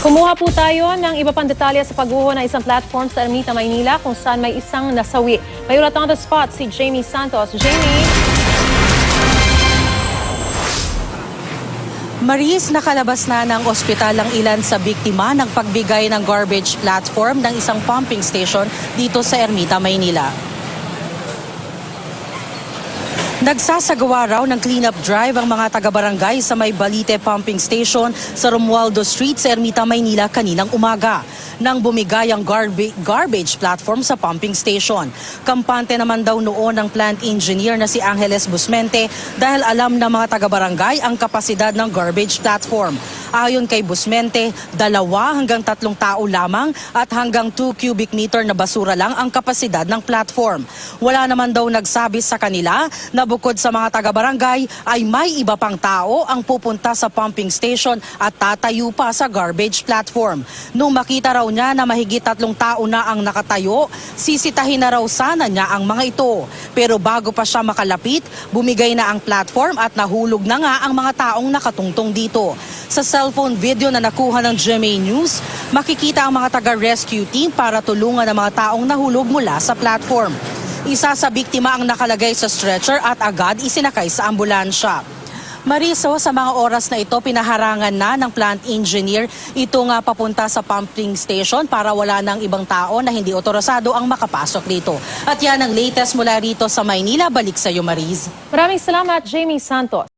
Kumuha po tayo ng iba pang detalye sa pagguho ng isang platform sa Ermita, Maynila kung saan may isang nasawi. May ulat on the spot si Jamie Santos. Jamie? Maris, nakalabas na ng ospital ang ilan sa biktima ng pagbigay ng garbage platform ng isang pumping station dito sa Ermita, Maynila. Nagsasagawa raw ng cleanup drive ang mga taga-barangay sa may Balite Pumping Station sa Romualdo Street sa Ermita, Maynila kaninang umaga nang bumigay ang garbage platform sa pumping station. Kampante naman daw noon ng plant engineer na si Angeles Busmente dahil alam na mga taga-barangay ang kapasidad ng garbage platform. Ayon kay Busmente, 2 hanggang 3 tao lamang at hanggang 2 cubic meter na basura lang ang kapasidad ng platform. Wala naman daw nagsabi sa kanila na bukod sa mga taga-barangay ay may iba pang tao ang pupunta sa pumping station at tatayo pa sa garbage platform. Nung makita raw niya na mahigit 3 tao na ang nakatayo, sisitahin na raw sana niya ang mga ito. Pero bago pa siya makalapit, bumigay na ang platform at nahulog na nga ang mga taong nakatungtong dito. Sa cellphone video na nakuha ng GMA News, makikita ang mga taga-rescue team para tulungan ang mga taong nahulog mula sa platform. Isa sa biktima ang nakalagay sa stretcher at agad isinakay sa ambulansya. Mariso, sa mga oras na ito, pinaharangan na ng plant engineer ito nga papunta sa pumping station para wala ng ibang tao na hindi otorisado ang makapasok dito. At yan ang latest mula rito sa Maynila. Balik sa iyo, Mariz. Maraming salamat, Jamie Santos.